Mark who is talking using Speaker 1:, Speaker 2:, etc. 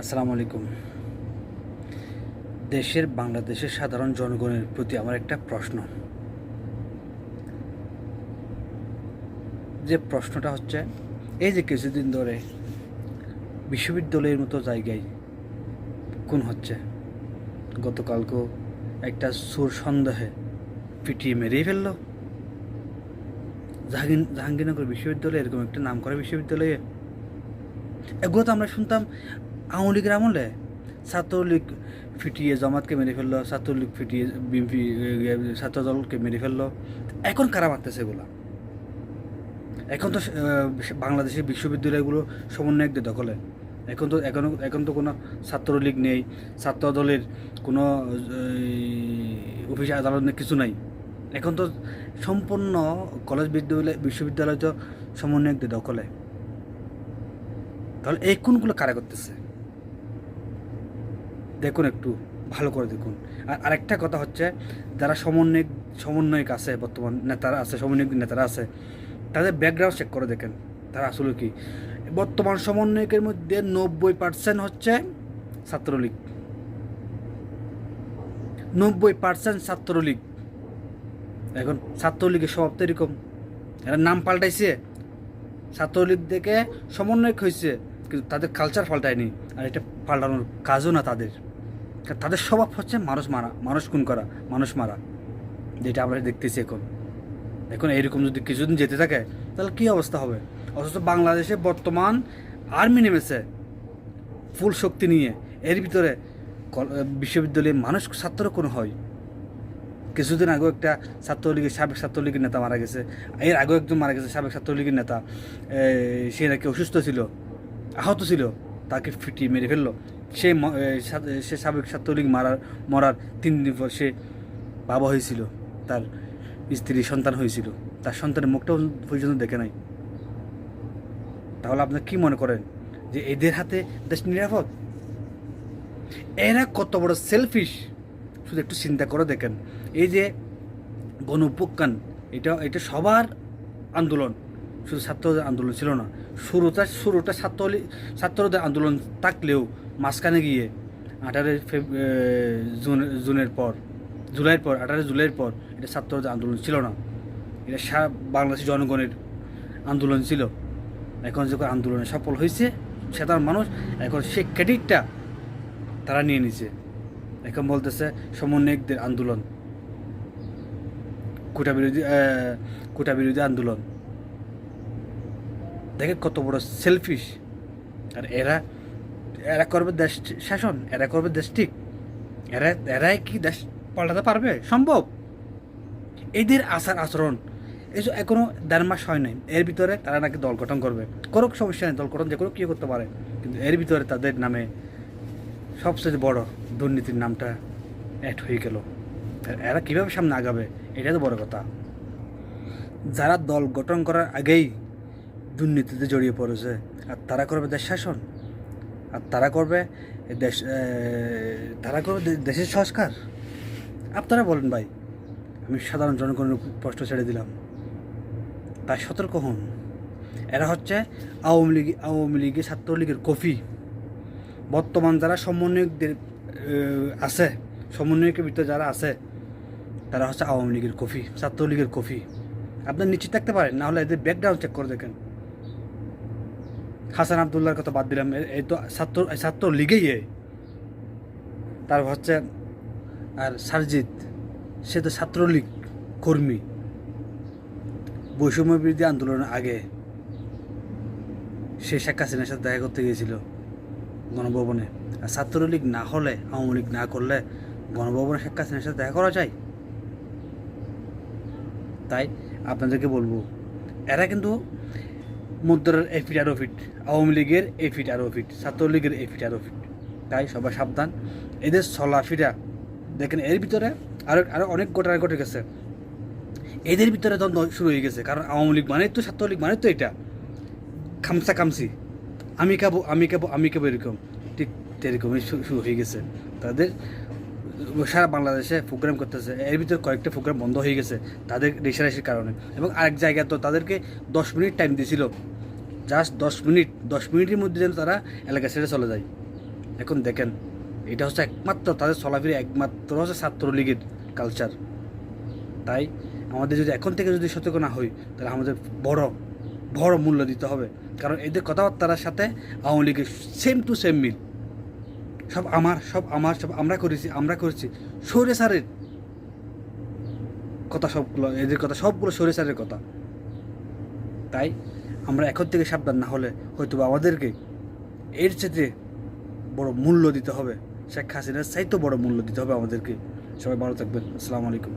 Speaker 1: আসসালামু আলাইকুম। বাংলাদেশের সাধারণ জনগণের প্রতি আমার একটা প্রশ্ন। যে প্রশ্নটা হচ্ছে, এই যে কিছুদিন ধরে বিশ্ববিদ্যালয়ের মতো জায়গায় খুন হচ্ছে, গতকালকেও একটা চোর সন্দেহে পিটিয়ে মেরেই ফেললো জাহাঙ্গীরনগর বিশ্ববিদ্যালয়ে, এরকম একটা নাম করা বিশ্ববিদ্যালয়ে। এগুলো তো আমরা শুনতাম আওয়ামী লীগের আমলে। ছাত্রলীগ ফিটিয়ে জামাতকে মেরে ফেললো, ছাত্রলীগ ফিটিয়ে বিএনপি ছাত্রদলকে মেরে ফেললো। এখন কারা মারতেছে এগুলো? এখন তো বাংলাদেশের বিশ্ববিদ্যালয়গুলো সমন্বয়কদের দখলে। এখন তো কোনো ছাত্রলীগ নেই, ছাত্রদলের কোনো অফিস আদালত নেই, কিছু নাই। এখন তো সম্পূর্ণ কলেজ বিশ্ববিদ্যালয় তো সমন্বয়কদের দখলে। তাহলে এই কোনগুলো কারা করতেছে দেখুন, একটু ভালো করে দেখুন। আর আরেকটা কথা হচ্ছে, যারা সমন্বয়ক আছে, বর্তমান নেতারা আছে, সমন্বয়ক নেতারা আছে, তাদের ব্যাকগ্রাউন্ড চেক করে দেখেন তারা আসলে কি। বর্তমান সমন্বয়কের মধ্যে 90% হচ্ছে ছাত্রলীগ, 90% ছাত্রলীগ। এখন ছাত্রলীগের স্বভাব তো এরকম, এরা নাম পাল্টাইছে, ছাত্রলীগ থেকে সমন্বয়ক হয়েছে, কিন্তু তাদের কালচার পাল্টায়নি। আর এটা পাল্টানোর কাজও না তাদের। তাদের স্বভাব হচ্ছে মানুষ মারা, মানুষ খুন করা, মানুষ মারা, যেটা আমরা দেখতেছি এখন। এখন এইরকম যদি কিছুদিন যেতে থাকে তাহলে কী অবস্থা হবে? অথচ বাংলাদেশে বর্তমান আর্মি নেমেছে ফুল শক্তি নিয়ে। এর ভিতরে বিশ্ববিদ্যালয়ে মানুষ ছাত্র কোনো হয়। কিছুদিন আগেও একটা সাবেক ছাত্রলীগের নেতা মারা গেছে, এর আগেও একজন মারা গেছে সাবেক ছাত্রলীগের নেতা। সে নাকি অসুস্থ ছিল, আহত ছিল, তাকে ফিটিয়ে মেরে ফেললো। সে সাবেক ছাত্রলীগ মরার 3 দিন পর সে বাবা হয়েছিল, তার স্ত্রী সন্তান হয়েছিল, তার সন্তানের মুখটাও পর্যন্ত দেখে নাই। তাহলে আপনার কি মনে করেন যে এদের হাতে দেশ নিরাপদ? এরা কত বড় সেলফিশ, শুধু একটু চিন্তা করে দেখেন। এই যে গণ অভ্যুত্থান, এটা সবার আন্দোলন, শুধু ছাত্রদের আন্দোলন ছিল না। শুরুটা ছাত্রদের আন্দোলন থাকলেও মাঝখানে গিয়ে 18 জুলাইয়ের পর 18 জুলাইয়ের পর এটা ছাত্রদের আন্দোলন ছিল না, এটা বাংলাদেশের জনগণের আন্দোলন ছিল। এখন যখন আন্দোলনে সফল হয়েছে সাধারণ মানুষ, এখন সে ক্রেডিটটা তারা নিয়ে নিছে। এখন বলতেছে সমন্বয়কদের আন্দোলন, কোটা বিরোধী আন্দোলন। দেখে কত বড় সেলফিশ। আর এরা করবে দেশ শাসন, এরা করবে দেশ ঠিক, এরাই কি দেশ পাল্টাতে পারবে? সম্ভব? এদের আচরণ এসব এখনো 1.5 মাস হয় নাই, এর ভিতরে তারা নাকি দল গঠন করবে। করুক, সমস্যা নেই, দল গঠন যে কোনো কী করতে পারে, কিন্তু এর ভিতরে তাদের নামে সবচেয়ে বড় দুর্নীতির নামটা অ্যাড হয়ে গেল। এরা কীভাবে সামনে আগাবে, এটা তো বড় কথা। যারা দল গঠন করার আগেই দুর্নীতিতে জড়িয়ে পড়েছে, আর তারা করবে দেশ শাসন, আর তারা করবে দেশের সংস্কার। আপনারা বলেন ভাই, আমি সাধারণ জনগণের প্রশ্ন ছেড়ে দিলাম, তাই সতর্ক হন। এরা হচ্ছে আওয়ামী লীগের ছাত্রলীগের কফি। বর্তমান যারা সমন্বয়কদের আছে, সমন্বয়কের ভিতরে যারা আছে, তারা হচ্ছে আওয়ামী লীগের কফি, ছাত্রলীগের কফি। আপনার নিশ্চিত থাকতে পারেন, না হলে এদের ব্যাকগ্রাউন্ড চেক করে দেখেন। হাসান আবদুল্লাহর কথা বাদ দিলাম, এই তো ছাত্রলীগেই। তারপর হচ্ছে আর সারজিৎ, সে তো ছাত্রলীগ কর্মী। বৈষম্য বিরোধী আন্দোলনের আগে সে শেখ হাসিনার সাথে দেখা করতে গিয়েছিল গণভবনে। আর ছাত্রলীগ না হলে, আওয়ামী লীগ না করলে গণভবনে শেখ হাসিনার সাথে দেখা করা যায়? তাই আপনাদেরকে বলবো, এরা কিন্তু মুদ্রার এফিট আর ওফিট, আওয়ামী লীগের এফিট আর ওফিট, ছাত্রলীগের এফিট আর ওফিট। তাই সবাই সাবধান। এদের চলাফেরা দেখেন, এর ভিতরে আরও অনেক ঘটনা ঘটে গেছে। এদের ভিতরে দ্বন্দ্ব শুরু হয়ে গেছে, কারণ আওয়ামী লীগ মানে তো, ছাত্রলীগ মানে তো এটা খামসি, আমি খাবো এরকম, ঠিক এরকমই শুরু হয়ে গেছে। তাদের সারা বাংলাদেশে প্রোগ্রাম করতেছে, এর ভিতরে কয়েকটা প্রোগ্রাম বন্ধ হয়ে গেছে তাদের রেশারেশির কারণে। এবং আরেক জায়গায় তো তাদেরকে 10 মিনিট টাইম দিয়েছিল, জাস্ট 10 মিনিটের মধ্যে যেন তারা এলাকা ছেড়ে চলে যায়। এখন দেখেন এটা হচ্ছে একমাত্র তাদের চলাফেরা একমাত্র হচ্ছে ছাত্রলীগের কালচার। তাই আমাদের যদি এখন থেকে যদি সতর্ক না হই তাহলে আমাদের বড় বড় মূল্য দিতে হবে। কারণ এদের কথাবার্তার সাথে আওয়ামী লীগের সেম টু সেম মিল। সব আমার, সব আমার, সব আমরা করেছি স্বৈরাচারের কথা সবগুলো, এদের কথা সবগুলো স্বৈরাচারের কথা। তাই আমরা এখন থেকে সাবধান না হলে হয়তো আমাদেরকে এর চেয়ে বড় মূল্য দিতে হবে, শেখ হাসিনার চাইতেও বড় মূল্য দিতে হবে আমাদেরকে। সবাই ভালো থাকবেন। আসসালামু আলাইকুম।